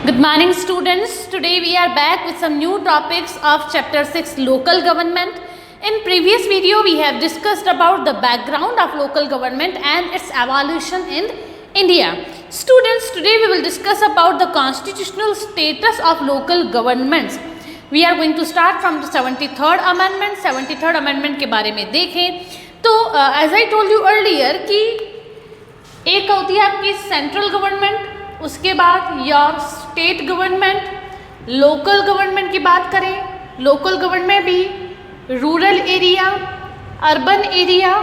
Good morning students. Today we are back with some new topics of chapter 6 local government. In previous video we have discussed about the background of local government and its evolution in India. Students, today we will discuss about the constitutional status of local governments. We are going to start from the 73rd amendment. 73rd amendment के बारे में देखें तो as I told you earlier कि एक होती है आपकी सेंट्रल गवर्नमेंट, उसके बाद your state government, local government की बात करें, लोकल गवर्नमेंट भी रूरल एरिया, अर्बन एरिया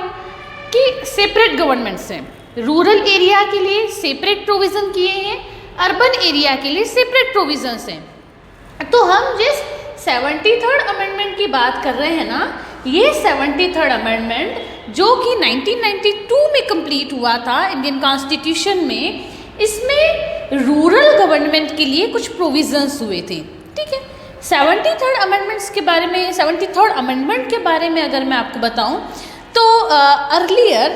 की सेपरेट गवर्नमेंट्स हैं। रूरल एरिया के लिए सेपरेट प्रोविज़न किए हैं, अर्बन एरिया के लिए सेपरेट प्रोविज़न्स हैं। तो हम जिस 73rd अमेंडमेंट की बात कर रहे हैं ना, ये 73rd अमेंडमेंट जो कि 1992 में कंप्लीट हुआ था इंडियन कॉन्स्टिट्यूशन में, इसमें रूरल गवर्नमेंट के लिए कुछ प्रोविजंस हुए थे। ठीक है, 73rd अमेंडमेंट्स के बारे में, 73rd अमेंडमेंट के बारे में अगर मैं आपको बताऊं तो अर्लियर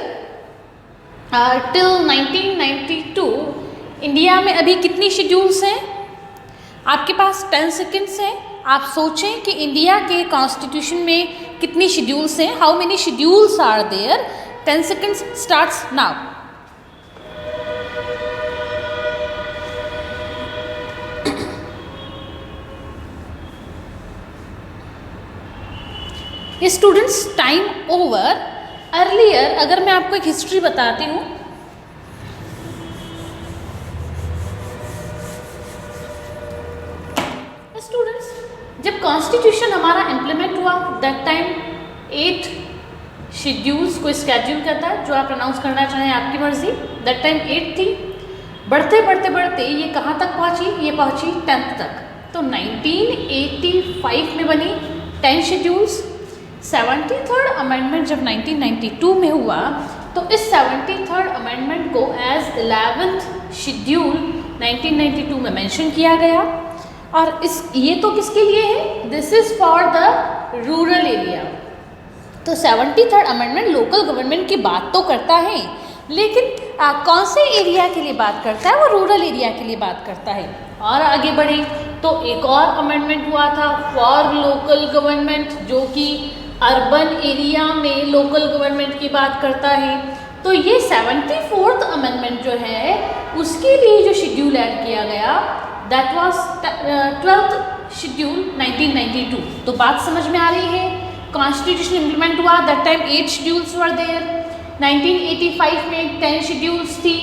टिल 1992 इंडिया में अभी कितनी शेड्यूल्स हैं? आपके पास 10 सेकेंड्स हैं। आप सोचें कि इंडिया के कॉन्स्टिट्यूशन में कितनी शेड्यूल्स हैं, how many schedules are there. 10 seconds starts now. Students, time over. Earlier अगर मैं आपको एक हिस्ट्री बताती हूँ, स्टूडेंट्स जब कॉन्स्टिट्यूशन हमारा इम्प्लीमेंट हुआ दैट टाइम 8 शेड्यूल्स को स्केड्यूल करता है, जो आप अनाउंस करना चाहें आपकी मर्जी। दैट टाइम 8 थी। बढ़ते बढ़ते बढ़ते ये कहाँ तक पहुँची? ये पहुँची 10th तक। तो 1985 में बनी 10 शेड्यूल्स। 73rd अमेंडमेंट जब 1992 में हुआ तो इस 73rd अमेंडमेंट को एज 11th शेड्यूल 1992 में मेंशन किया गया। और ये तो किसके लिए है? This is for the rural area. तो 73rd अमेंडमेंट लोकल गवर्नमेंट की बात तो करता है, लेकिन कौन से एरिया के लिए बात करता है? वो रूरल एरिया के लिए बात करता है। और आगे बढ़े तो एक और अमेंडमेंट हुआ था फॉर लोकल गवर्नमेंट, जो कि अर्बन एरिया में लोकल गवर्नमेंट की बात करता है। तो ये 74th अमेंडमेंट जो है उसके लिए जो शेड्यूल ऐड किया गया दैट वाज 12th शेड्यूल 1992। तो बात समझ में आ रही है? कॉन्स्टिट्यूशन इम्प्लीमेंट हुआ that time 8 schedules were there. 1985 में 10 शेड्यूल्स थी।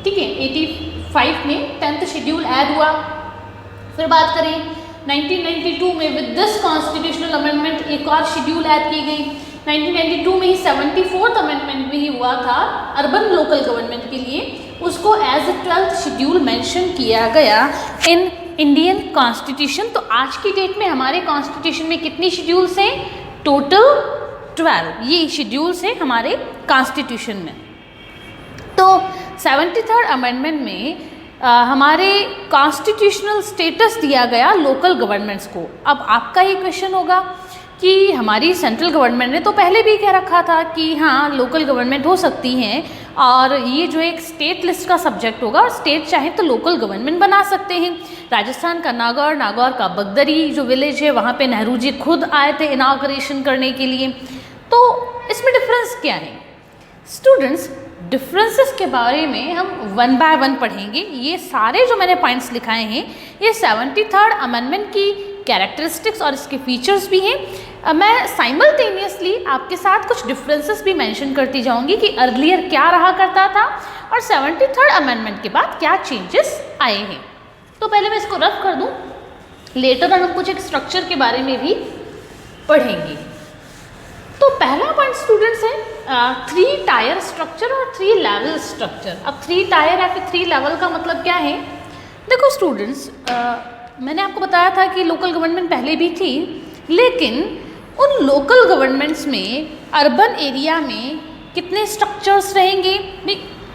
ठीक है, 85 में 10th शेड्यूल ऐड हुआ। फिर बात करें 1992 में विद दिस कॉन्स्टिट्यूशनल अमेंडमेंट एक और शेड्यूल ऐड की गई। 1992 में ही 74th अमेंडमेंट भी हुआ था अर्बन लोकल गवर्नमेंट के लिए, उसको एज 12th शेड्यूल मेंशन किया गया इन इंडियन कॉन्स्टिट्यूशन। तो आज की डेट में हमारे कॉन्स्टिट्यूशन में कितनी शेड्यूल्स हैं? टोटल 12 ये शेड्यूल्स हैं हमारे कॉन्स्टिट्यूशन में। तो 73rd अमेंडमेंट में हमारे कॉन्स्टिट्यूशनल स्टेटस दिया गया लोकल गवर्नमेंट्स को। अब आपका ये क्वेश्चन होगा कि हमारी सेंट्रल गवर्नमेंट ने तो पहले भी कह रखा था कि हाँ लोकल गवर्नमेंट हो सकती हैं, और ये जो एक स्टेट लिस्ट का सब्जेक्ट होगा और स्टेट चाहे तो लोकल गवर्नमेंट बना सकते हैं। राजस्थान का नागौर का बगदरी जो विलेज है, वहाँ पे नेहरू जी खुद आए थे इनाग्रेशन करने के लिए। तो इसमें डिफरेंस क्या है? स्टूडेंट्स, डिफरेंसेस के बारे में हम वन बाय वन पढ़ेंगे। ये सारे जो मैंने पॉइंट्स लिखाए हैं ये 73rd अमेंडमेंट की कैरेक्टरिस्टिक्स और इसके फीचर्स भी हैं। मैं साइमल्टेनियसली आपके साथ कुछ डिफरेंसेस भी मेंशन करती जाऊंगी कि अर्लियर क्या रहा करता था और 73rd अमेंडमेंट के बाद क्या चेंजेस आए हैं। तो पहले मैं इसको रफ कर दूं, लेटर हम कुछ एक स्ट्रक्चर के बारे में भी पढ़ेंगे। तो पहला पॉइंट स्टूडेंट्स है 3 टायर स्ट्रक्चर और 3 लेवल स्ट्रक्चर। अब 3 टायर या फिर 3 लेवल का मतलब क्या है? देखो स्टूडेंट्स, मैंने आपको बताया था कि लोकल गवर्नमेंट पहले भी थी, लेकिन उन लोकल गवर्नमेंट्स में अर्बन एरिया में कितने स्ट्रक्चर्स रहेंगे?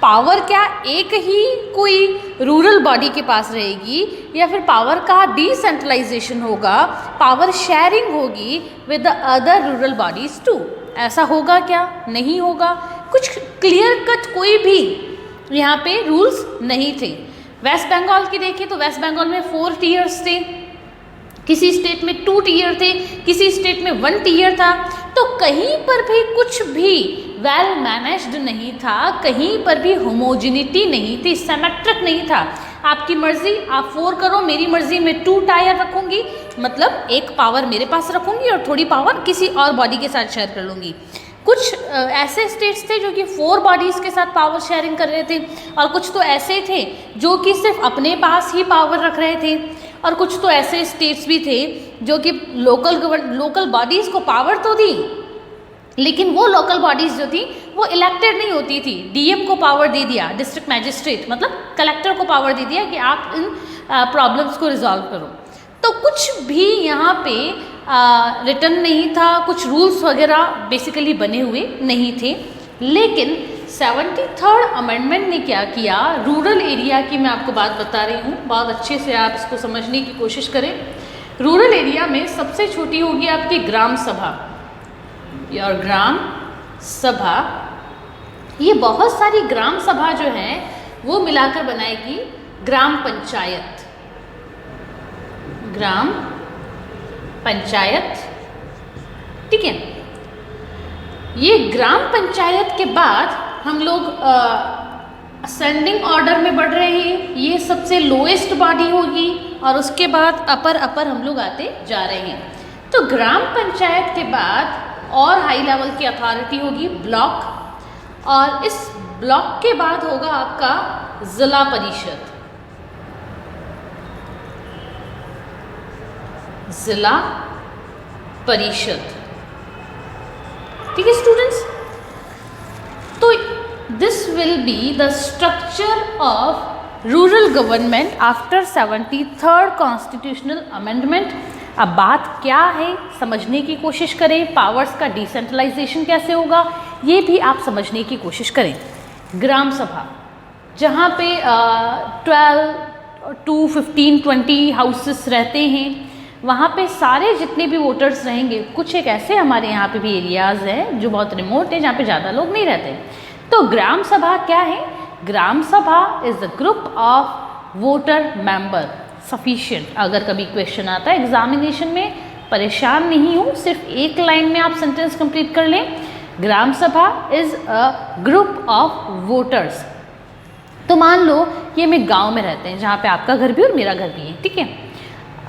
पावर क्या एक ही कोई रूरल बॉडी के पास रहेगी, या फिर पावर का डिसेंट्रलाइजेशन होगा, पावर शेयरिंग होगी with the other rural bodies too? ऐसा होगा क्या? नहीं होगा। कुछ क्लियर कट कोई भी यहाँ पे रूल्स नहीं थे। वेस्ट बंगाल की देखें तो वेस्ट बंगाल में 4 टीयर्स थे, किसी स्टेट में 2 टीयर थे, किसी स्टेट में 1 टीयर था। तो कहीं पर भी कुछ भी वेल मैनेज्ड नहीं था, कहीं पर भी होमोजिनिटी नहीं थी, सिमेट्रिक नहीं था। आपकी मर्जी, आप 4 करो, मेरी मर्जी मैं 2 टायर रखूँगी, मतलब एक पावर मेरे पास रखूँगी और थोड़ी पावर किसी और बॉडी के साथ शेयर कर लूँगी। कुछ ऐसे स्टेट्स थे जो कि 4 बॉडीज़ के साथ पावर शेयरिंग कर रहे थे, और कुछ तो ऐसे थे जो कि सिर्फ अपने पास ही पावर रख रहे थे, और कुछ तो ऐसे स्टेट्स भी थे जो कि लोकल बॉडीज़ को पावर तो दी, लेकिन वो लोकल बॉडीज़ जो थी वो इलेक्टेड नहीं होती थी। डीएम को पावर दे दिया, डिस्ट्रिक्ट मैजिस्ट्रेट मतलब कलेक्टर को पावर दे दिया कि आप इन प्रॉब्लम्स को रिजॉल्व करो। तो कुछ भी यहाँ पे रिटर्न नहीं था, कुछ रूल्स वगैरह बेसिकली बने हुए नहीं थे। लेकिन 73rd अमेंडमेंट ने क्या किया, रूरल एरिया की मैं आपको बात बता रही हूँ, बहुत अच्छे से आप इसको समझने की कोशिश करें। रूरल एरिया में सबसे छोटी होगी आपकी ग्राम सभा, और ग्राम सभा, ये बहुत सारी ग्राम सभा जो है वो मिलाकर बनाएगी ग्राम पंचायत। ग्राम पंचायत, ठीक है। ये ग्राम पंचायत के बाद हम लोग असेंडिंग ऑर्डर में बढ़ रहे हैं, ये सबसे लोएस्ट बॉडी होगी, और उसके बाद अपर हम लोग आते जा रहे हैं। तो ग्राम पंचायत के बाद और हाई लेवल की अथॉरिटी होगी ब्लॉक, और इस ब्लॉक के बाद होगा आपका जिला परिषद। जिला परिषद, ठीक है स्टूडेंट्स। तो this will be the structure of rural government after 73rd constitutional amendment. अब बात क्या है समझने की कोशिश करें, पावर्स का डिसेंट्रलाइजेशन कैसे होगा ये भी आप समझने की कोशिश करें। ग्राम सभा, जहाँ पे 12 to 15, 20 हाउसेस रहते हैं, वहाँ पे सारे जितने भी वोटर्स रहेंगे, कुछ एक ऐसे हमारे यहाँ पे भी एरियाज़ हैं जो बहुत रिमोट है, जहाँ पे ज़्यादा लोग नहीं रहते। तो ग्राम सभा क्या है? ग्राम सभा is the group of voter member sufficient. अगर कभी क्वेश्चन आता है एग्जामिनेशन में, परेशान नहीं हूँ, सिर्फ एक लाइन में आप सेंटेंस कंप्लीट कर लें। ग्राम सभा is a group of voters. तो मान लो ये मैं गांव में रहते हैं, जहाँ पे आपका घर भी और मेरा घर भी है, ठीक है।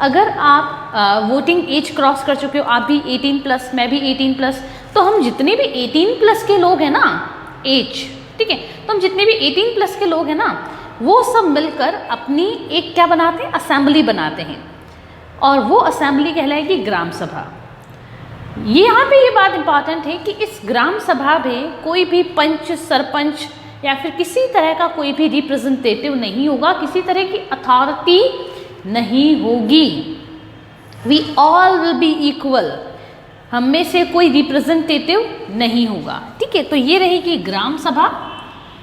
अगर आप वोटिंग एज क्रॉस कर चुके हो, आप भी 18+, मैं भी 18+, तो हम जितने भी 18+ के लोग हैं ना, एज, ठीक है, तो हम जितने भी 18+ के लोग हैं ना, वो सब मिलकर अपनी एक क्या बनाते हैं, असेंबली बनाते हैं, और वो असेंबली कहलाएगी ग्राम सभा। ये यहाँ पे ये बात इंपॉर्टेंट है कि इस ग्राम सभा में कोई भी पंच, सरपंच या फिर किसी तरह का कोई भी रिप्रेजेंटेटिव नहीं होगा, किसी तरह की अथॉरिटी नहीं होगी। We all will be equal, हम में से कोई रिप्रेजेंटेटिव नहीं होगा, ठीक है। तो ये रहेगी ग्राम सभा,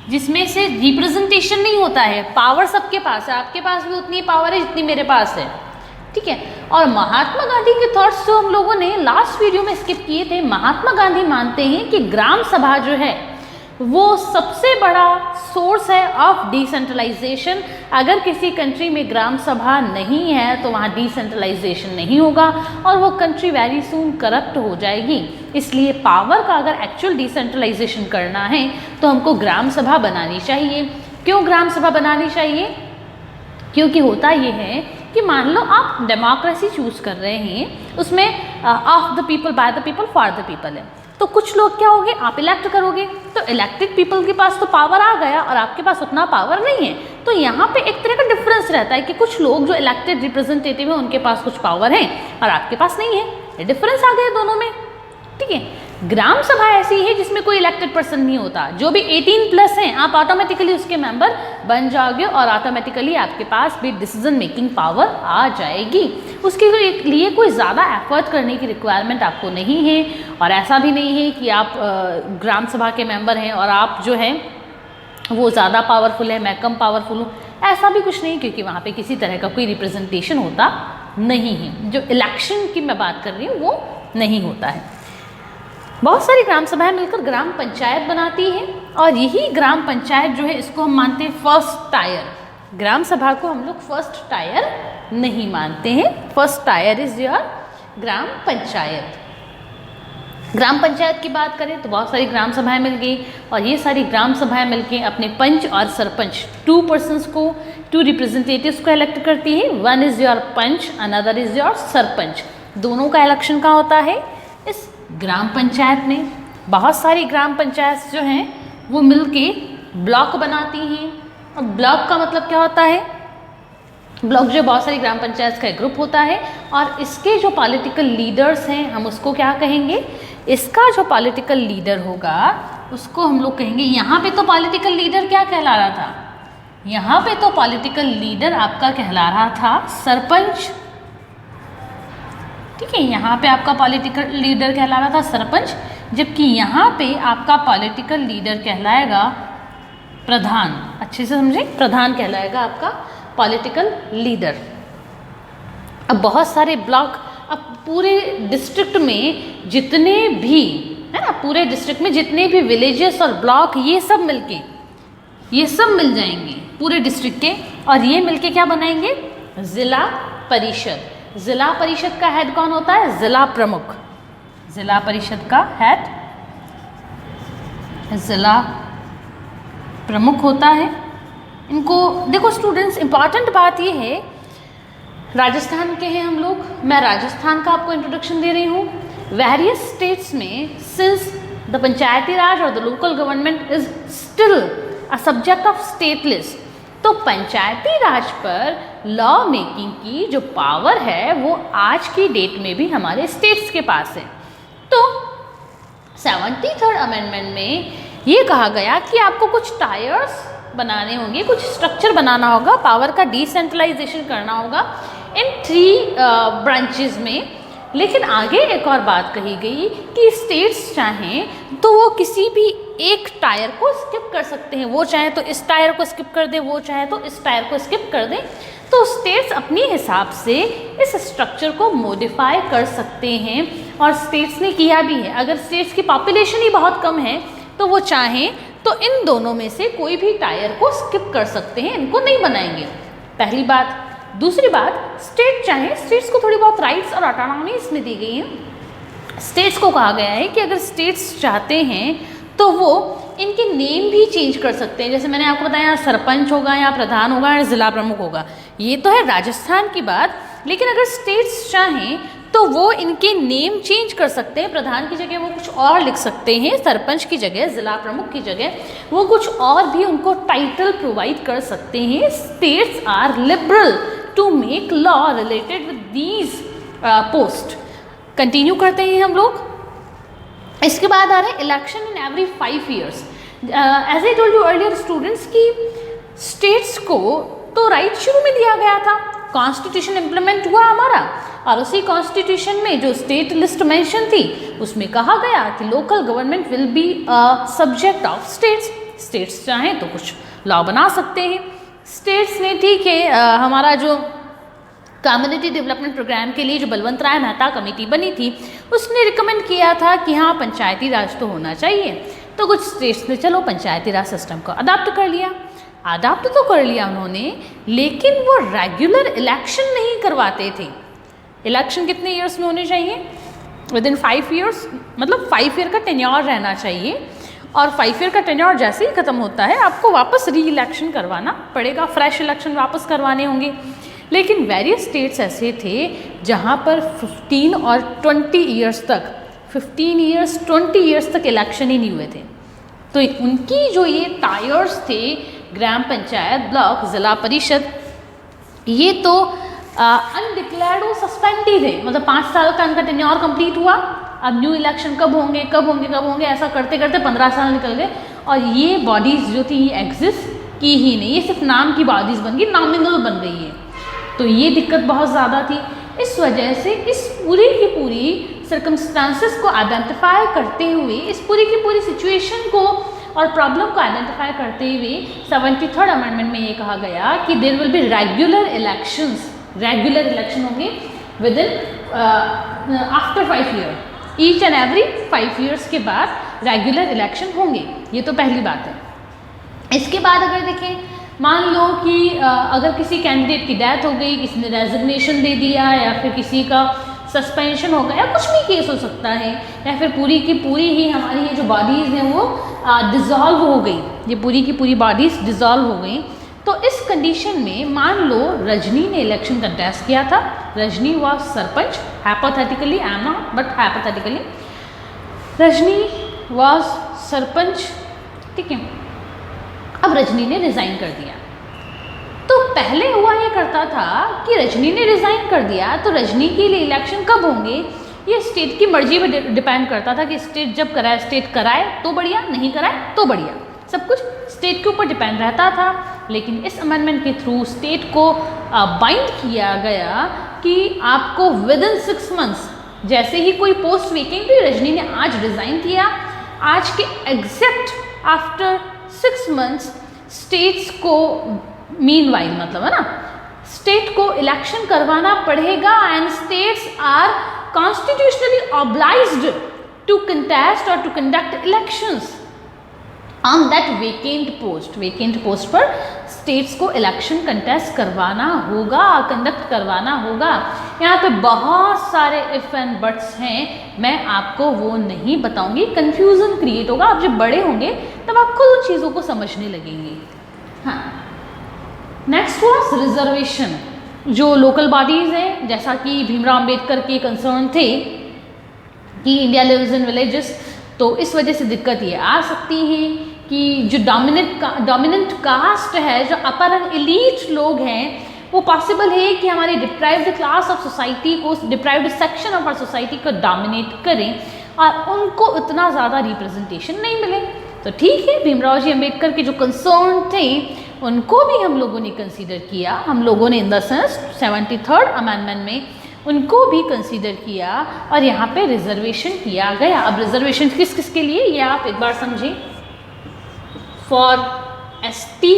जिसमें से रिप्रेजेंटेशन नहीं होता है, पावर सबके पास है, आपके पास भी उतनी पावर है जितनी मेरे पास है, ठीक है। और महात्मा गांधी के थॉट्स जो हम लोगों ने लास्ट वीडियो में स्किप किए थे, महात्मा गांधी मानते हैं कि ग्राम सभा जो है वो सबसे बड़ा सोर्स है ऑफ डिसेंट्रलाइजेशन। अगर किसी कंट्री में ग्राम सभा नहीं है तो वहाँ डिसेंट्रलाइजेशन नहीं होगा और वो कंट्री वेरी सून करप्ट हो जाएगी। इसलिए पावर का अगर एक्चुअल डिसेंट्रलाइजेशन करना है तो हमको ग्राम सभा बनानी चाहिए। क्यों ग्राम सभा बनानी चाहिए? क्योंकि होता ये है कि मान लो आप डेमोक्रेसी चूज कर रहे हैं, उसमें of the people, by the people, for the people है, तो कुछ लोग क्या होंगे, आप इलेक्ट करोगे तो इलेक्टेड पीपल के पास तो पावर आ गया और आपके पास उतना पावर नहीं है। तो यहाँ पे एक तरह का डिफरेंस रहता है कि कुछ लोग जो इलेक्टेड रिप्रेजेंटेटिव है उनके पास कुछ पावर है और आपके पास नहीं है, ये डिफरेंस आ गया दोनों में, ठीक है। ग्राम सभा ऐसी है जिसमें कोई इलेक्टेड पर्सन नहीं होता, जो भी 18+ हैं आप ऑटोमेटिकली उसके मेंबर बन जाओगे और ऑटोमेटिकली आपके पास भी डिसीजन मेकिंग पावर आ जाएगी। उसके लिए कोई ज़्यादा एफर्ट करने की रिक्वायरमेंट आपको नहीं है, और ऐसा भी नहीं है कि आप ग्राम सभा के मेंबर हैं और आप जो है वो ज़्यादा पावरफुल है, मैं कम पावरफुल हूँ, ऐसा भी कुछ नहीं, क्योंकि वहाँ पे किसी तरह का कोई रिप्रेजेंटेशन होता नहीं है। जो इलेक्शन की मैं बात कर रही हूँ वो नहीं होता है। बहुत सारी ग्राम सभाएं मिलकर ग्राम पंचायत बनाती हैं और यही ग्राम पंचायत जो है इसको हम मानते हैं फर्स्ट टायर, ग्राम सभा को हम लोग फर्स्ट टायर नहीं मानते हैं। फर्स्ट टायर इज योर ग्राम पंचायत। ग्राम पंचायत की बात करें तो बहुत सारी ग्राम सभाएं मिल गई, और ये सारी ग्राम सभाएं मिलके अपने पंच और सरपंच 2 पर्सन्स को, 2 रिप्रेजेंटेटिव्स को इलेक्ट करती है। One is your panch, another is your sarpanch. दोनों का इलेक्शन कहाँ होता है? इस ग्राम पंचायत में। बहुत सारी ग्राम पंचायत जो हैं वो मिलके ब्लॉक बनाती हैं। और ब्लॉक का मतलब क्या होता है? ब्लॉक जो बहुत सारी ग्राम पंचायत का एक ग्रुप होता है, और इसके जो पॉलिटिकल लीडर्स हैं हम उसको क्या कहेंगे? इसका जो पॉलिटिकल लीडर होगा उसको हम लोग कहेंगे। यहाँ पे तो पॉलिटिकल लीडर क्या कहला रहा था? यहाँ पे तो पॉलिटिकल लीडर आपका कहला रहा था सरपंच। ठीक है, यहाँ पे आपका पॉलिटिकल लीडर कहला रहा था सरपंच, जबकि यहाँ पे आपका पॉलिटिकल लीडर कहलाएगा प्रधान। अच्छे से समझे, प्रधान कहलाएगा आपका पॉलिटिकल लीडर। अब बहुत सारे ब्लॉक, अब पूरे डिस्ट्रिक्ट में जितने भी है ना, पूरे डिस्ट्रिक्ट में जितने भी विलेजेस और ब्लॉक ये सब मिल जाएंगे पूरे डिस्ट्रिक्ट के, और ये मिलके क्या बनाएंगे? जिला परिषद। जिला परिषद का हेड कौन होता है? जिला प्रमुख। जिला परिषद का हेड जिला प्रमुख होता है। इनको देखो स्टूडेंट्स, इंपॉर्टेंट बात ये है, राजस्थान के हैं हम लोग, मैं राजस्थान का आपको इंट्रोडक्शन दे रही हूँ। वेरियस स्टेट्स में सिंस द पंचायती राज और the local government is still a subject of state list, तो पंचायती राज पर लॉ मेकिंग की जो पावर है वो आज की डेट में भी हमारे स्टेट्स के पास है। तो 73rd अमेंडमेंट में ये कहा गया कि आपको कुछ टायर्स बनाने होंगे, कुछ स्ट्रक्चर बनाना होगा, पावर का डिसेंट्रलाइजेशन करना होगा इन 3 ब्रांचेस में। लेकिन आगे एक और बात कही गई कि स्टेट्स चाहें तो वो किसी भी एक टायर को स्किप कर सकते हैं। वो चाहे तो इस टायर को स्किप कर दे, वो चाहे तो इस टायर को स्किप कर दे। तो स्टेट्स अपने हिसाब से इस स्ट्रक्चर को मॉडिफाई कर सकते हैं, और स्टेट्स ने किया भी है। अगर स्टेट्स की पॉपुलेशन ही बहुत कम है तो वो चाहें तो इन दोनों में से कोई भी टायर को स्किप कर सकते हैं, इनको नहीं बनाएंगे। पहली बात। दूसरी बात, स्टेट चाहे, स्टेट्स को थोड़ी बहुत राइट्स और ऑटोनॉमी इसमें दी गई है। स्टेट्स को कहा गया है कि अगर स्टेट्स चाहते हैं तो वो इनके नेम भी चेंज कर सकते हैं। जैसे मैंने आपको बताया, सरपंच होगा या प्रधान होगा या जिला प्रमुख होगा, ये तो है राजस्थान की बात। लेकिन अगर स्टेट्स चाहें तो वो इनके नेम चेंज कर सकते हैं। प्रधान की जगह वो कुछ और लिख सकते हैं, सरपंच की जगह, जिला प्रमुख की जगह वो कुछ और भी उनको टाइटल प्रोवाइड कर सकते हैं। States are liberal to make law related with these post. Continue करते हैं हम लोग। इसके बाद आ रहे हैं election in every 5 years। As I told you earlier students की स्टेट्स को तो राइट शुरू में दिया गया था, कॉन्स्टिट्यूशन इम्प्लीमेंट हुआ हमारा, और उसी कॉन्स्टिट्यूशन में जो स्टेट लिस्ट मेंशन थी उसमें कहा गया कि local government will be a subject of states. States चाहें तो कुछ लॉ बना सकते हैं। स्टेट्स ने ठीक है, हमारा जो कम्युनिटी डेवलपमेंट प्रोग्राम के लिए जो बलवंत राय मेहता कमेटी बनी थी उसने रिकमेंड किया था कि हाँ पंचायती राज तो होना चाहिए। तो कुछ स्टेट्स ने चलो पंचायती राज सिस्टम को अडॉप्ट कर लिया। अडॉप्ट तो कर लिया उन्होंने, लेकिन वो रेगुलर इलेक्शन नहीं करवाते थे। इलेक्शन कितने ईयर्स में होने चाहिए? विदिन 5 years, मतलब 5 year का टेन्योर रहना चाहिए। और 5 year का टेन्योर जैसे ही ख़त्म होता है आपको वापस री इलेक्शन करवाना पड़ेगा, फ्रेश इलेक्शन वापस करवाने होंगे। लेकिन वेरियस स्टेट्स ऐसे थे जहाँ पर 15 और 20 ईयर्स तक, 15 years 20 years तक इलेक्शन ही नहीं हुए थे। तो उनकी जो ये टायर्स थे, ग्राम पंचायत, ब्लॉक, जिला परिषद, ये तो अनडिक्लेयर्ड और सस्पेंड ही थे। मतलब 5 साल का उनका टेन्योर कंप्लीट हुआ, अब न्यू इलेक्शन कब होंगे कब होंगे कब होंगे, ऐसा करते करते 15 साल निकल गए, और ये बॉडीज़ जो थी ये एग्जिस्ट की ही नहीं, ये सिर्फ नाम की बॉडीज़ बन गई, नॉमिनल बन गई है। तो ये दिक्कत बहुत ज़्यादा थी। इस वजह से इस पूरी की पूरी सर्कमस्टांसेस को आइडेंटिफाई करते हुए, इस पूरी की पूरी सिचुएशन को और प्रॉब्लम को आइडेंटिफाई करते हुए 73rd अमेंडमेंट में ये कहा गया कि there will be regular elections, regular election होंगे within after 5 years, each and every 5 years के बाद रेगुलर इलेक्शन होंगे। ये तो पहली बात है। इसके बाद अगर देखें मान लो कि अगर किसी कैंडिडेट की डेथ हो गई, किसी ने रेजिग्नेशन दे दिया, या फिर किसी का सस्पेंशन हो गया, कुछ भी केस हो सकता है, या फिर पूरी की पूरी ही हमारी ये जो बॉडीज़ हैं वो डिज़ोल्व हो गई, ये पूरी की पूरी बॉडीज़ डिज़ोल्व हो गई। तो इस कंडीशन में मान लो रजनी ने इलेक्शन कंटेस्ट किया था, Rajni was sarpanch, hypothetically, I am not but hypothetically, Rajni was sarpanch, ठीक है। अब रजनी ने रिज़ाइन कर दिया। तो पहले हुआ ये करता था कि रजनी ने रिज़ाइन कर दिया तो रजनी के लिए इलेक्शन कब होंगे, ये स्टेट की मर्जी पर डिपेंड करता था कि स्टेट जब कराए, स्टेट कराए तो बढ़िया, नहीं कराए तो बढ़िया, सब कुछ स्टेट के ऊपर डिपेंड रहता था। लेकिन इस अमेंडमेंट के थ्रू स्टेट को बाइंड किया गया कि आपको विद इन 6 मंथ्स, जैसे ही कोई पोस्ट वेकेंट हुई, रजनी ने आज रिज़ाइन किया, आज के एग्जैक्ट आफ्टर 6 मंथ्स स्टेट्स को मीनवाइल मतलब है ना, स्टेट को इलेक्शन करवाना पड़ेगा and states are constitutionally obliged to contest और to conduct elections on that vacant post पर स्टेट्स को इलेक्शन कंटेस्ट करवाना होगा, कंडक्ट करवाना होगा। यहाँ पे बहुत सारे इफ़ एंड बट्स हैं, मैं आपको वो नहीं बताऊंगी, कंफ्यूजन क्रिएट होगा। आप जब बड़े होंगे तब आप खुद उन चीज़ों को समझने लगेंगे। हाँ, नेक्स्ट वॉज रिजर्वेशन। जो लोकल बॉडीज़ हैं, जैसा कि भीमराव अंबेडकर के कंसर्न थे कि इंडिया लिव्स इन विलेजेस, तो इस वजह से दिक्कत ये आ सकती है कि जो डोमिनेंट कास्ट है, जो अपर एंड एलीट लोग हैं, वो पॉसिबल है कि हमारी डिप्राइव्ड क्लास ऑफ सोसाइटी को, deprived section of our society को डोमिनेट करें और उनको इतना ज़्यादा रिप्रेजेंटेशन नहीं मिले। तो ठीक है, भीमराव जी अंबेडकर के जो कंसर्न थे उनको भी हम लोगों ने कंसीडर किया, हम लोगों ने in the sense 73rd amendment में उनको भी कंसीडर किया और यहाँ पे रिजर्वेशन किया गया। अब रिजर्वेशन किस किस के लिए, ये आप एक बार समझें। For ST,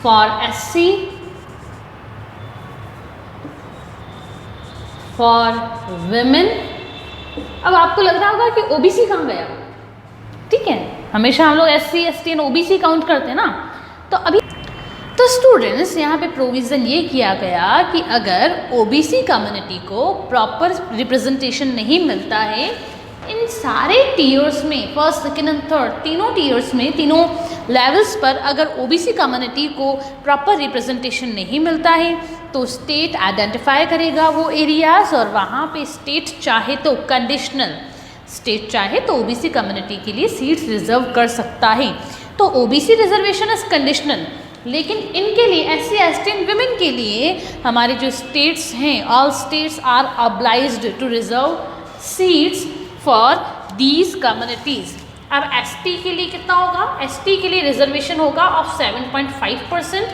for SC, for women. अब आपको लग रहा होगा कि ओबीसी कहाँ गया, ठीक है, हमेशा हम लोग SC, ST and OBC count करते हैं ना। तो अभी तो स्टूडेंट्स यहाँ पे प्रोविज़न ये किया गया कि अगर ओबीसी कम्युनिटी को प्रॉपर रिप्रेजेंटेशन नहीं मिलता है इन सारे टीयर्स में, फर्स्ट, सेकेंड एंड थर्ड, तीनों टीयर्स में, तीनों लेवल्स पर अगर ओबीसी कम्युनिटी को प्रॉपर रिप्रेजेंटेशन नहीं मिलता है तो स्टेट आइडेंटिफाई करेगा वो एरियाज और वहाँ पे स्टेट चाहे तो कंडीशनल, स्टेट चाहे तो ओबीसी कम्युनिटी के लिए सीट्स रिजर्व कर सकता है। तो ओबीसी रिजर्वेशन इज कंडीशनल, लेकिन इनके लिए एससी, एसटी एंड विमेन के लिए हमारे जो स्टेट्स हैं, all states are obliged to reserve seats for these communities. अब एसटी के लिए कितना होगा, एसटी के लिए रिजर्वेशन होगा ऑफ 7.5%,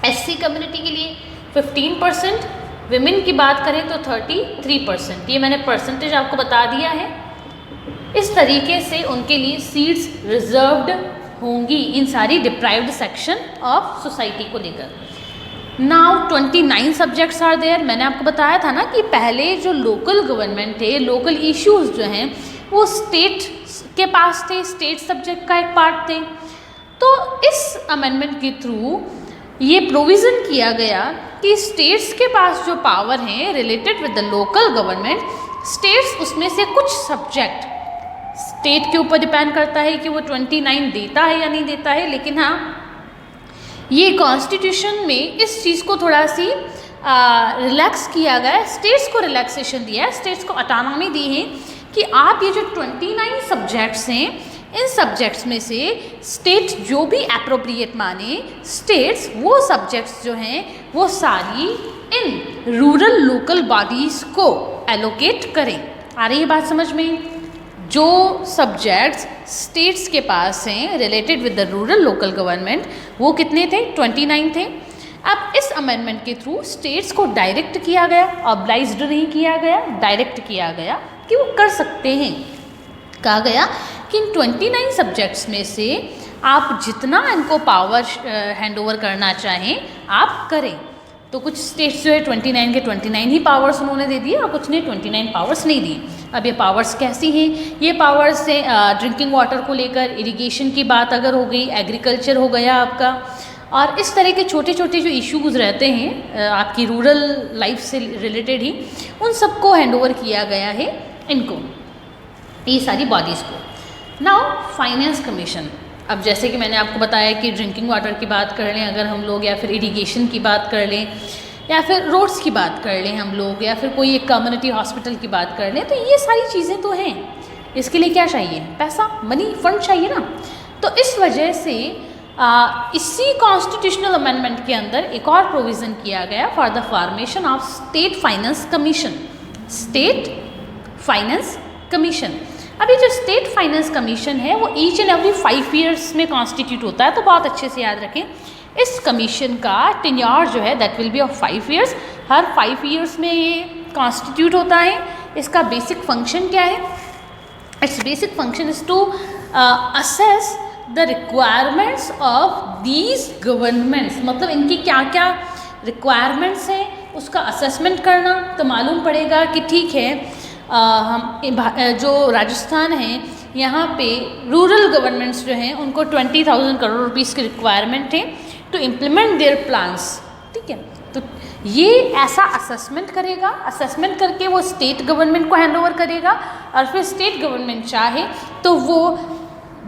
एससी कम्युनिटी के लिए 15%, विमेन की बात करें तो 33%। ये मैंने परसेंटेज आपको बता दिया है। इस तरीके से उनके लिए सीट्स रिजर्व्ड होंगी इन सारी डिप्राइव्ड सेक्शन ऑफ सोसाइटी को लेकर। Now 29 subjects are there. मैंने आपको बताया था ना कि पहले जो लोकल गवर्नमेंट थे, लोकल इश्यूज जो हैं वो स्टेट के पास थे, स्टेट सब्जेक्ट का एक पार्ट थे। तो इस अमेंडमेंट के थ्रू ये प्रोविज़न किया गया कि स्टेट्स के पास जो पावर हैं related with the local government, states उसमें से कुछ सब्जेक्ट स्टेट के ऊपर डिपेंड करता है कि वो 29 देता है या नहीं देता है। लेकिन हाँ, ये कॉन्स्टिट्यूशन में इस चीज़ को थोड़ा सी रिलैक्स किया गया, स्टेट्स को रिलैक्सेशन दिया है, स्टेट्स को ऑटोनॉमी दी है कि आप ये जो 29 सब्जेक्ट्स हैं, इन सब्जेक्ट्स में से स्टेट जो भी एप्रोप्रिएट माने, स्टेट्स वो सब्जेक्ट्स जो हैं वो सारी इन रूरल लोकल बॉडीज़ को एलोकेट करें। आ रही है बात समझ में? जो सब्जेक्ट्स स्टेट्स के पास हैं related with the rural local government, वो कितने थे? 29 थे। अब इस अमेंडमेंट के थ्रू स्टेट्स को डायरेक्ट किया गया, ऑब्लाइज्ड नहीं किया गया, डायरेक्ट किया गया कि वो कर सकते हैं। कहा गया कि इन 29 सब्जेक्ट्स में से आप जितना इनको पावर हैंड ओवर करना चाहें आप करें। तो कुछ स्टेट्स जो है 29 के 29 ही पावर्स उन्होंने दे दिए और कुछ ने 29 पावर्स नहीं दिए। अब ये पावर्स कैसी हैं? ये पावर्स से ड्रिंकिंग वाटर को लेकर, इरिगेशन की बात अगर हो गई, एग्रीकल्चर हो गया आपका, और इस तरह के छोटे छोटे जो इश्यूज़ रहते हैं आपकी रूरल लाइफ से रिलेटेड ही, उन सबको हैंडओवर किया गया है इनको, ये सारी बॉडीज़ को। नाउ फाइनेंस कमीशन, अब जैसे कि मैंने आपको बताया कि ड्रिंकिंग वाटर की बात कर लें अगर हम लोग, या फिर इरिगेशन की बात कर लें, या फिर रोड्स की बात कर लें हम लोग, या फिर कोई एक कम्युनिटी हॉस्पिटल की बात कर लें, तो ये सारी चीज़ें तो हैं। इसके लिए क्या चाहिए? पैसा, मनी, फंड चाहिए ना। तो इस वजह से इसी कॉन्स्टिट्यूशनल अमेंडमेंट के अंदर एक और प्रोविज़न किया गया for the formation of state finance commission. State finance commission, अब ये जो स्टेट फाइनेंस कमीशन है वो ईच एंड एवरी 5 ईयर्स में कॉन्स्टिट्यूट होता है, तो बहुत अच्छे से याद रखें। इस कमीशन का टेन्योर जो है that will be of 5 years, her 5 years में ये कॉन्स्टिट्यूट होता है। इसका बेसिक फंक्शन क्या है? It's basic function is to assess the requirements of these governments, मतलब इनकी क्या क्या रिक्वायरमेंट्स हैं उसका असेसमेंट करना। तो मालूम पड़ेगा कि ठीक है हम जो राजस्थान है यहाँ पे रूरल गवर्नमेंट्स जो हैं उनको 20,000 करोड़ रुपीस की रिक्वायरमेंट है टू इम्प्लीमेंट देयर प्लान्स, ठीक है। तो ये ऐसा असेसमेंट करेगा, असेसमेंट करके वो स्टेट गवर्नमेंट को हैंड ओवर करेगा, और फिर स्टेट गवर्नमेंट चाहे तो वो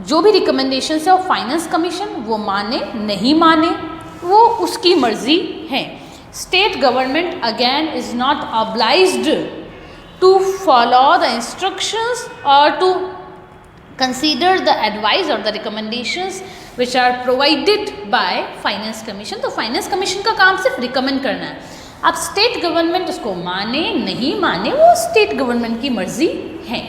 जो भी रिकमेंडेशंस है ऑफ फाइनेंस कमीशन वो माने नहीं माने वो उसकी मर्जी है। State government again is not obliged to follow the instructions or to consider the advice or the recommendations which are provided by finance commission। तो finance commission का काम सिर्फ रिकमेंड करना है। अब स्टेट गवर्नमेंट उसको माने नहीं माने वो स्टेट गवर्नमेंट की मर्जी है।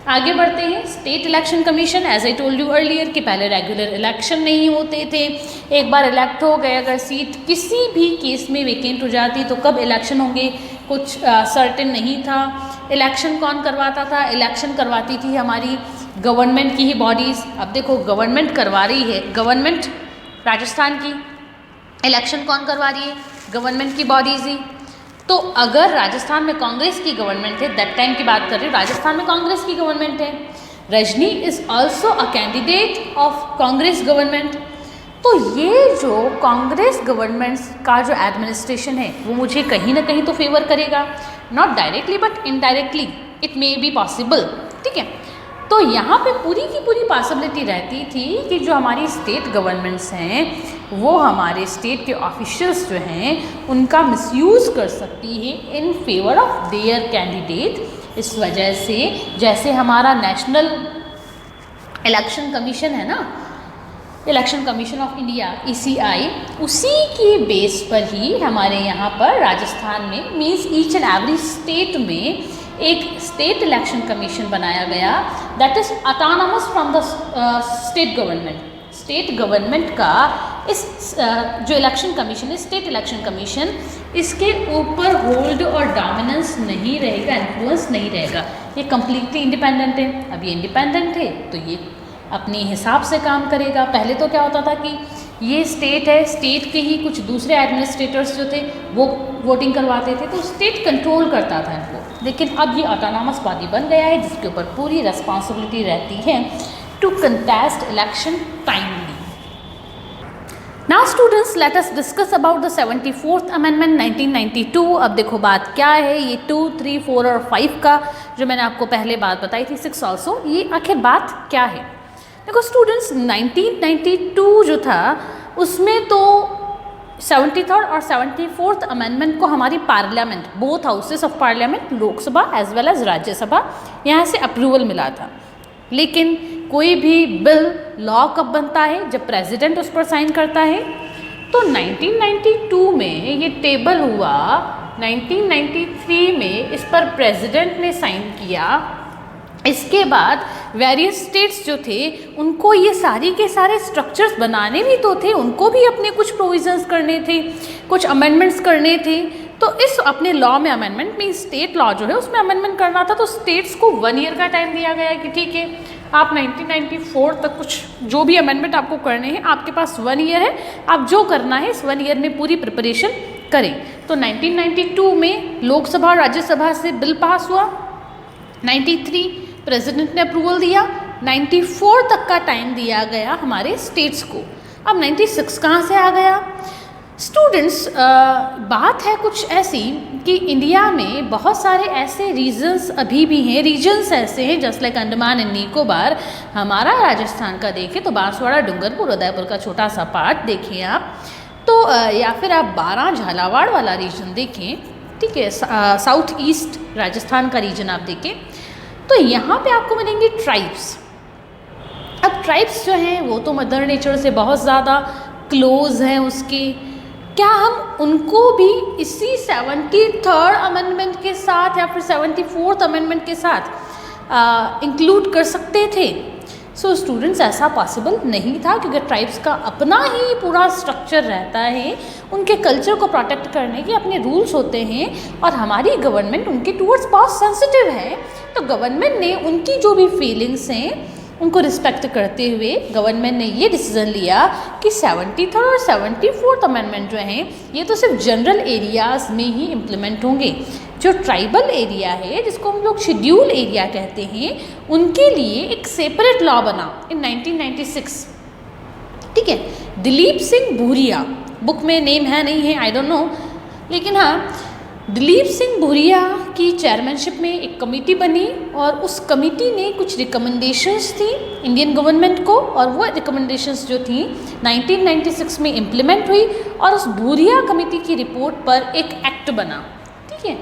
आगे बढ़ते हैं। State election commission, as I told you earlier कि पहले रेगुलर इलेक्शन नहीं होते थे, एक बार इलेक्ट हो गए अगर सीट किसी भी केस में वेकेंट हो जाती तो कब इलेक्शन होंगे कुछ सर्टेन नहीं था। इलेक्शन कौन करवाता था? इलेक्शन करवाती थी हमारी गवर्नमेंट की ही बॉडीज़। अब देखो गवर्नमेंट करवा रही है, गवर्नमेंट राजस्थान की, इलेक्शन कौन करवा रही है? गवर्नमेंट की बॉडीज़ ही। तो अगर राजस्थान में कांग्रेस की गवर्नमेंट है, दैट टाइम की बात कर रही हूँ, राजस्थान में कांग्रेस की गवर्नमेंट है, Rajni is also a candidate of Congress government. तो ये जो कांग्रेस गवर्नमेंट्स का जो एडमिनिस्ट्रेशन है वो मुझे कहीं ना कहीं तो फेवर करेगा, not directly but indirectly it may be possible, ठीक है। तो यहाँ पे पूरी की पूरी पॉसिबिलिटी रहती थी कि जो हमारी स्टेट गवर्नमेंट्स हैं वो हमारे स्टेट के ऑफिशियल्स जो हैं उनका मिसयूज़ कर सकती है in favour of their candidate. इस वजह से जैसे हमारा नेशनल इलेक्शन कमीशन है ना, election commission of India ECI, उसी की बेस पर ही हमारे यहाँ पर राजस्थान में means each and every state में एक स्टेट इलेक्शन कमीशन बनाया गया that is autonomous from the state government. State government का इस जो इलेक्शन कमीशन है, स्टेट इलेक्शन कमीशन, इसके ऊपर होल्ड और डोमिनेंस नहीं रहेगा, इन्फ्लुएंस नहीं रहेगा, ये कम्प्लीटली इंडिपेंडेंट है। अब ये इंडिपेंडेंट है तो ये अपने हिसाब से काम करेगा। पहले तो क्या होता था कि ये स्टेट है, स्टेट के ही कुछ दूसरे एडमिनिस्ट्रेटर्स जो थे वो वोटिंग करवाते थे, तो स्टेट कंट्रोल करता था इनको। लेकिन अब ये ऑटोनॉमस बॉडी बन गया है जिसके ऊपर पूरी रिस्पॉन्सिबिलिटी रहती है to contest election timely. Now students let us discuss about the 74th amendment 1992। अब देखो बात क्या है, ये 2, 3, 4 और 5 का जो मैंने आपको पहले बात बताई थी, 6 ऑल्सो, ये आखिर बात क्या है? देखो स्टूडेंट्स 1992 जो था उसमें तो 73rd और 74th अमेंडमेंट को हमारी parliament, both houses of parliament, Lok Sabha as well as Rajya Sabha, यहाँ से अप्रूवल मिला था। लेकिन कोई भी बिल लॉ कब बनता है? जब प्रेसिडेंट उस पर साइन करता है। तो 1992 में ये टेबल हुआ, 1993 में इस पर प्रेसिडेंट ने साइन किया। इसके बाद वेरियस स्टेट्स जो थे उनको ये सारी के सारे स्ट्रक्चर्स बनाने भी तो थे, उनको भी अपने कुछ प्रोविजंस करने थे, कुछ अमेंडमेंट्स करने थे। तो इस अपने लॉ में अमेंडमेंट में स्टेट लॉ जो है उसमें अमेंडमेंट करना था, तो स्टेट्स को 1 ईयर का टाइम दिया गया कि ठीक है आप 1994 तक कुछ जो भी अमेंडमेंट आपको करने हैं आपके पास 1 ईयर है, आप जो करना है इस 1 ईयर में पूरी प्रिपरेशन करें। तो 1992 में लोकसभा और राज्यसभा से बिल पास हुआ 93 प्रेसिडेंट ने अप्रूवल दिया, 94 तक का टाइम दिया गया हमारे स्टेट्स को। अब 96 कहाँ से आ गया? स्टूडेंट्स, बात है कुछ ऐसी कि इंडिया में बहुत सारे ऐसे रीजन्स अभी भी हैं, रीजन्स ऐसे हैं just like Andaman and Nicobar. हमारा राजस्थान का देखें तो बांसवाड़ा, डूंगरपुर, उदयपुर का छोटा सा पार्ट देखें आप तो, या फिर आप बारां, झालावाड़ वाला रीजन देखें, ठीक है, साउथ ईस्ट राजस्थान का रीजन आप देखें तो यहाँ पे आपको मिलेंगे ट्राइब्स। अब ट्राइब्स जो हैं वो तो मदर नेचर से बहुत ज़्यादा क्लोज हैं उसके, क्या हम उनको भी इसी 73rd अमेंडमेंट के साथ या फिर 74th अमेंडमेंट के साथ इंक्लूड कर सकते थे? सो स्टूडेंट्स, ऐसा पॉसिबल नहीं था क्योंकि ट्राइब्स का अपना ही पूरा स्ट्रक्चर रहता है, उनके कल्चर को प्रोटेक्ट करने के अपने रूल्स होते हैं और हमारी गवर्नमेंट उनके टूवर्ड्स बहुत सेंसिटिव है। तो गवर्नमेंट ने उनकी जो भी फीलिंग्स हैं उनको रिस्पेक्ट करते हुए गवर्नमेंट ने ये डिसीजन लिया कि 73rd और 74th अमेंडमेंट जो हैं ये तो सिर्फ जनरल एरियाज़ में ही इम्प्लीमेंट होंगे। जो ट्राइबल एरिया है, जिसको हम लोग शेड्यूल एरिया कहते हैं, उनके लिए एक सेपरेट लॉ बना इन 1996, ठीक है। दिलीप सिंह भूरिया, बुक में नेम है नहीं है, आई डोंट नो, लेकिन हाँ, दिलीप सिंह भूरिया की चेयरमैनशिप में एक कमेटी बनी और उस कमेटी ने कुछ रिकमेंडेशंस थी इंडियन गवर्नमेंट को, और वो रिकमेंडेशंस जो थी 1996 में इम्प्लीमेंट हुई और उस भूरिया कमेटी की रिपोर्ट पर एक एक्ट बना, ठीक है।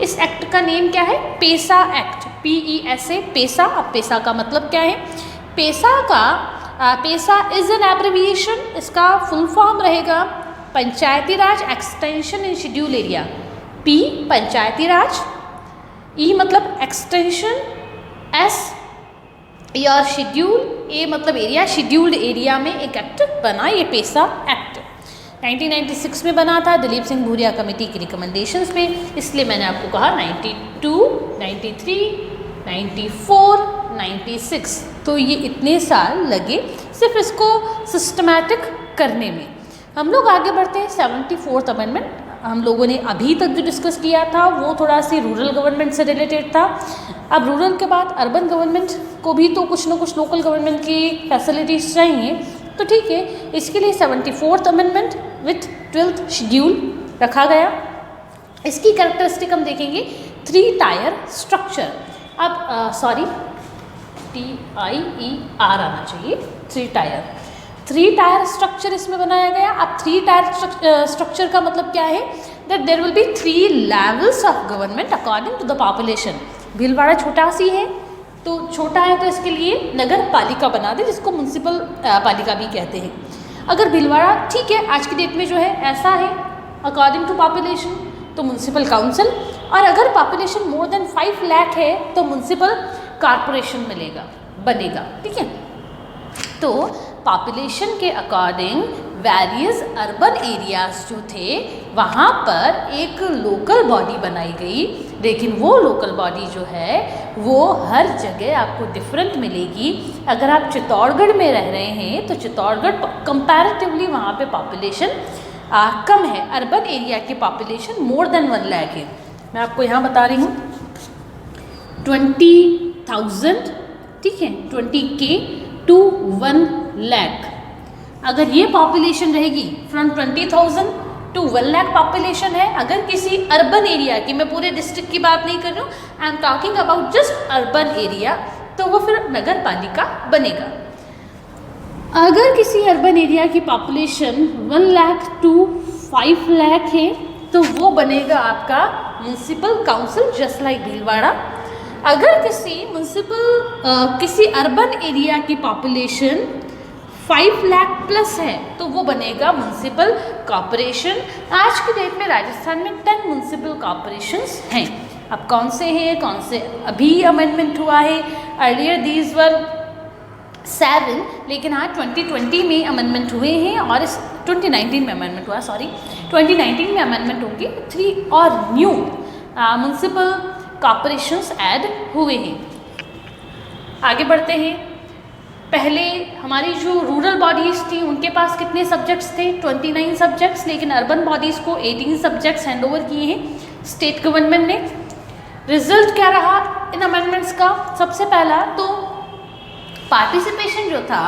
इस एक्ट का नेम क्या है? PESA act, PESA, PESA. अब पेसा का मतलब क्या है? पेसा इज एन एब्रिविएशन, इसका फुल फॉर्म रहेगा Panchayati Raj extension in schedule area. P Panchayati Raj, E मतलब एक्सटेंशन, S और शेड्यूल, A मतलब एरिया, शेड्यूल्ड एरिया में एक एक्ट बना, ये पेसा एक्ट 1996 में बना था दिलीप सिंह भूरिया कमेटी की रिकमेंडेशंस पे। इसलिए मैंने आपको कहा 92, 93, 94, 96, तो ये इतने साल लगे सिर्फ इसको सिस्टमैटिक करने में। हम लोग आगे बढ़ते हैं 74th अमेंडमेंट। हम लोगों ने अभी तक जो डिस्कस किया था वो थोड़ा सी रूरल गवर्नमेंट से रिलेटेड था। अब रूरल के बाद अर्बन गवर्नमेंट को भी तो कुछ ना कुछ लोकल गवर्नमेंट की फैसिलिटीज़ चाहिए, तो ठीक है, इसके लिए 74th amendment with 12th schedule रखा गया। इसकी कैरेक्टरिस्टिक हम देखेंगे 3 टायर स्ट्रक्चर। अब सॉरी, TIER आना चाहिए, 3 टायर स्ट्रक्चर इसमें बनाया गया। अब 3 टायर स्ट्रक्चर का मतलब क्या है? That there will be 3 levels of government according to the population. Bhilwara छोटा सी है, तो छोटा है तो इसके लिए नगर पालिका बना दे, जिसको म्युनिसिपल पालिका भी कहते हैं। अगर भीलवाड़ा ठीक है आज की डेट में जो है ऐसा है अकॉर्डिंग टू पॉपुलेशन, तो म्युनिसिपल काउंसिल, और अगर पॉपुलेशन मोर देन 5 लाख है तो म्युनिसिपल कॉरपोरेशन बनेगा, ठीक है। तो पॉपुलेशन के अकॉर्डिंग वेरियस अर्बन एरियाज जो थे वहाँ पर एक लोकल बॉडी बनाई गई, लेकिन वो लोकल बॉडी जो है वो हर जगह आपको डिफरेंट मिलेगी। अगर आप चित्तौड़गढ़ में रह रहे हैं तो चित्तौड़गढ़ कंपैरेटिवली वहाँ पे पॉपुलेशन कम है, अर्बन एरिया की पॉपुलेशन मोर देन 1 लाख है। मैं आपको यहाँ बता रही हूँ 20,000, ठीक है, 20K to 1 लाख। अगर ये पॉपुलेशन रहेगी फ्रॉम 20,000 to 1 लाख पॉपुलेशन है अगर किसी अर्बन एरिया की, मैं पूरे डिस्ट्रिक्ट की बात नहीं कर रही हूँ, I am talking about just urban area, तो वो फिर नगर पालिका बनेगा। अगर किसी अर्बन एरिया की पॉपुलेशन 1 लाख to 5 लाख है तो वो बनेगा आपका municipal council, just like Bhilwara. अगर किसी अर्बन एरिया की पॉपुलेशन 5 लाख प्लस है तो वो बनेगा म्युनिसिपल कॉर्पोरेशन। आज की डेट में राजस्थान में 10 म्युनिसिपल कॉर्पोरेशंस हैं। अब कौन से हैं, कौन से अभी अमेंडमेंट हुआ है? अर्लियर दीज वर 7, लेकिन हाँ 2020 में अमेंडमेंट हुए हैं और इस 2019 में अमेंडमेंट हुआ, 2019 में अमेंडमेंट होगी। 3 और न्यू म्युनिसिपल कॉर्पोरेशंस ऐड हुए हैं। आगे बढ़ते हैं। पहले हमारी जो रूरल बॉडीज़ थी उनके पास कितने सब्जेक्ट्स थे? 29 सब्जेक्ट्स, लेकिन अर्बन बॉडीज़ को 18 सब्जेक्ट्स हैंड ओवर किए हैं स्टेट गवर्नमेंट ने। रिजल्ट क्या रहा इन अमेंडमेंट्स का? सबसे पहला तो पार्टिसिपेशन जो था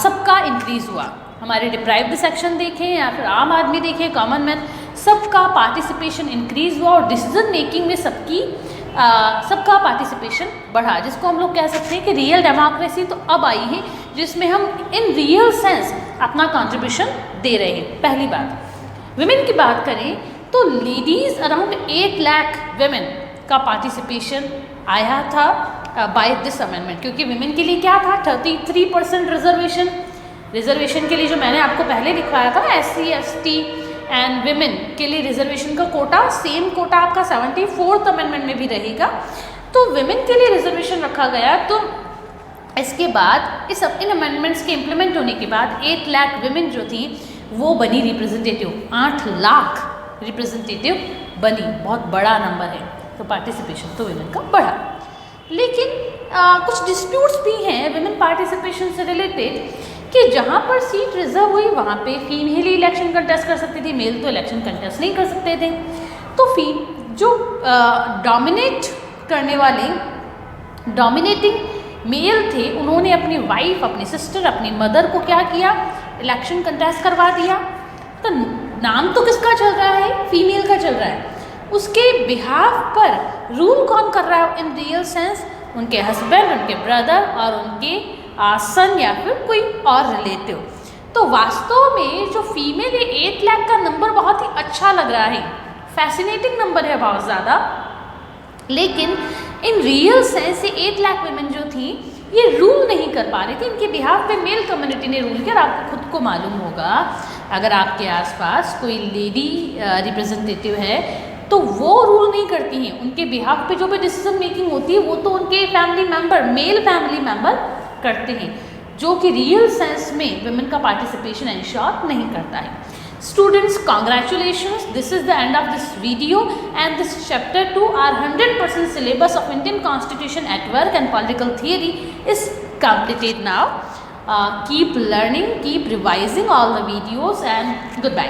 सबका इंक्रीज हुआ। हमारे डिप्राइव्ड सेक्शन देखें या फिर आम आदमी देखें, कॉमन मैन, सबका पार्टिसिपेशन इंक्रीज हुआ और डिसीजन मेकिंग में सबका पार्टिसिपेशन बढ़ा, जिसको हम लोग कह सकते हैं कि रियल डेमोक्रेसी तो अब आई है जिसमें हम इन रियल सेंस अपना कंट्रीब्यूशन दे रहे हैं। पहली बात। विमेन की बात करें तो लेडीज़ अराउंड 8 लाख विमेन का पार्टिसिपेशन आया था बाय दिस अमेंडमेंट, क्योंकि विमेन के लिए क्या था 33% रिजर्वेशन के लिए जो मैंने आपको पहले लिखवाया था SC ST एंड विमेन के लिए रिजर्वेशन का कोटा, सेम कोटा आपका 74th अमेंडमेंट में भी रहेगा। तो विमेन के लिए रिजर्वेशन रखा गया। तो इसके बाद इन अमेंडमेंट्स के इम्प्लीमेंट होने के बाद 8 लाख विमेन जो थी वो बनी रिप्रेजेंटेटिव, 8 लाख रिप्रेजेंटेटिव बनी, बहुत बड़ा नंबर है। तो पार्टिसिपेशन तो विमेन का बढ़ा, लेकिन कुछ डिस्प्यूट्स भी हैं विमेन पार्टिसिपेशन से रिलेटेड कि जहाँ पर सीट रिजर्व हुई वहाँ पे फीमेल ही इलेक्शन कंटेस्ट कर सकती थी, मेल तो इलेक्शन कंटेस्ट नहीं कर सकते थे। तो जो डोमिनेट करने वाले डोमिनेटिंग मेल थे उन्होंने अपनी वाइफ, अपनी सिस्टर, अपनी मदर को क्या किया, इलेक्शन कंटेस्ट करवा दिया। तो नाम तो किसका चल रहा है? फीमेल का चल रहा है। उसके बिहाफ पर रूल कौन कर रहा है इन रियल सेंस? उनके हस्बैंड, उनके ब्रदर और उनके सन या फिर कोई और रिलेटिव। तो वास्तव में जो फीमेल है 8 लाख का नंबर बहुत ही अच्छा लग रहा है, फैसिनेटिंग नंबर है बहुत ज़्यादा, लेकिन इन रियल सेंस से 8 लाख वुमेन जो थी ये रूल नहीं कर पा रही थी। इनके बिहाफ पे मेल कम्युनिटी ने रूल किया। और आपको खुद को मालूम होगा अगर आपके आसपास कोई लेडी रिप्रेजेंटेटिव है तो वो रूल नहीं करती हैं, उनके बिहाफ पे जो भी डिसीजन मेकिंग होती है वो तो उनके family member, male family member करते हैं, जो कि रियल सेंस में वुमेन का पार्टिसिपेशन इंश्योर नहीं करता है। Students, congratulations, this is the end of this video and this chapter 2 our 100% syllabus of Indian Constitution at Work and Political Theory is completed now. Keep learning, keep revising all the videos and goodbye.